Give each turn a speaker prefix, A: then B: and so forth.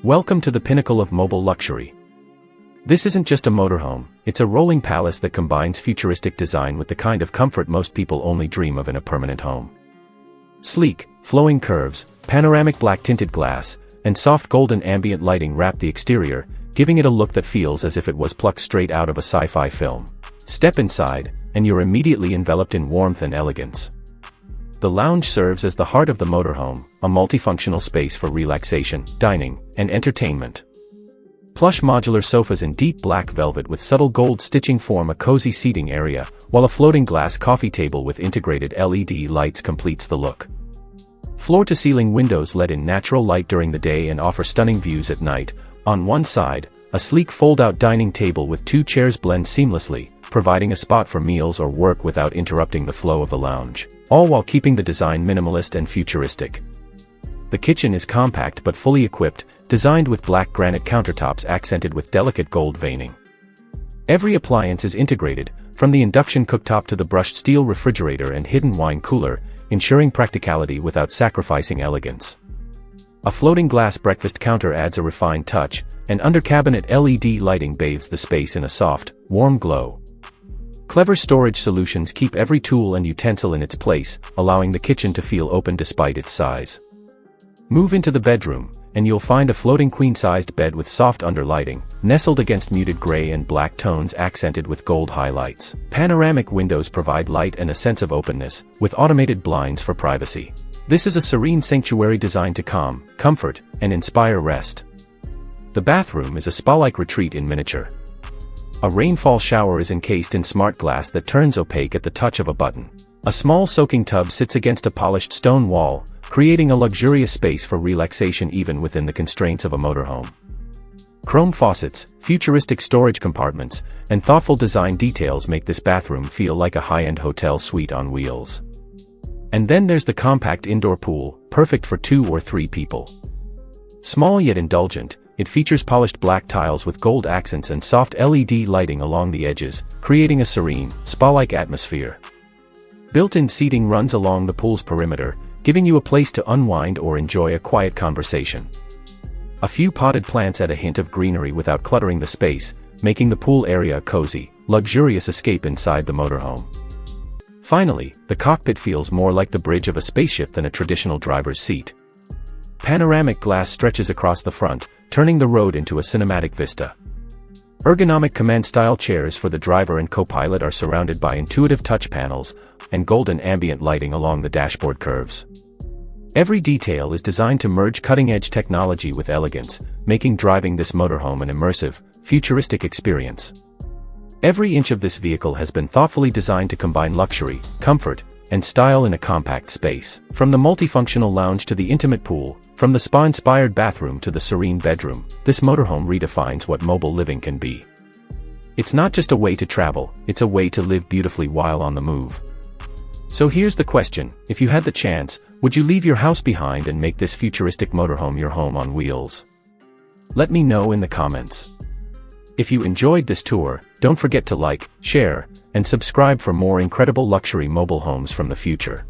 A: Welcome to the pinnacle of mobile luxury. This isn't just a motorhome, it's a rolling palace that combines futuristic design with the kind of comfort most people only dream of in a permanent home. Sleek, flowing curves, panoramic black tinted glass, and soft golden ambient lighting wrap the exterior, giving it a look that feels as if it was plucked straight out of a sci-fi film. Step inside, and you're immediately enveloped in warmth and elegance. The lounge serves as the heart of the motorhome, a multifunctional space for relaxation, dining, and entertainment. Plush modular sofas in deep black velvet with subtle gold stitching form a cozy seating area, while a floating glass coffee table with integrated LED lights completes the look. Floor-to-ceiling windows let in natural light during the day and offer stunning views at night. On one side, a sleek fold-out dining table with two chairs blend seamlessly, providing a spot for meals or work without interrupting the flow of the lounge, all while keeping the design minimalist and futuristic. The kitchen is compact but fully equipped, designed with black granite countertops accented with delicate gold veining. Every appliance is integrated, from the induction cooktop to the brushed steel refrigerator and hidden wine cooler, ensuring practicality without sacrificing elegance. A floating glass breakfast counter adds a refined touch, and under-cabinet LED lighting bathes the space in a soft, warm glow. Clever storage solutions keep every tool and utensil in its place, allowing the kitchen to feel open despite its size. Move into the bedroom, and you'll find a floating queen-sized bed with soft underlighting, nestled against muted gray and black tones accented with gold highlights. Panoramic windows provide light and a sense of openness, with automated blinds for privacy. This is a serene sanctuary designed to calm, comfort, and inspire rest. The bathroom is a spa-like retreat in miniature. A rainfall shower is encased in smart glass that turns opaque at the touch of a button. A small soaking tub sits against a polished stone wall, creating a luxurious space for relaxation even within the constraints of a motorhome. Chrome faucets, futuristic storage compartments, and thoughtful design details make this bathroom feel like a high-end hotel suite on wheels. And then there's the compact indoor pool, perfect for 2 or 3 people. Small yet indulgent, it features polished black tiles with gold accents and soft LED lighting along the edges, creating a serene, spa-like atmosphere. Built-in seating runs along the pool's perimeter, giving you a place to unwind or enjoy a quiet conversation. A few potted plants add a hint of greenery without cluttering the space, making the pool area a cozy, luxurious escape inside the motorhome. Finally, the cockpit feels more like the bridge of a spaceship than a traditional driver's seat. Panoramic glass stretches across the front, turning the road into a cinematic vista. Ergonomic command-style chairs for the driver and co-pilot are surrounded by intuitive touch panels, and golden ambient lighting along the dashboard curves. Every detail is designed to merge cutting-edge technology with elegance, making driving this motorhome an immersive, futuristic experience. Every inch of this vehicle has been thoughtfully designed to combine luxury, comfort, and style in a compact space. From the multifunctional lounge to the intimate pool, from the spa-inspired bathroom to the serene bedroom, this motorhome redefines what mobile living can be. It's not just a way to travel, it's a way to live beautifully while on the move. So here's the question: if you had the chance, would you leave your house behind and make this futuristic motorhome your home on wheels? Let me know in the comments. If you enjoyed this tour, don't forget to like, share, and subscribe for more incredible luxury mobile homes from the future.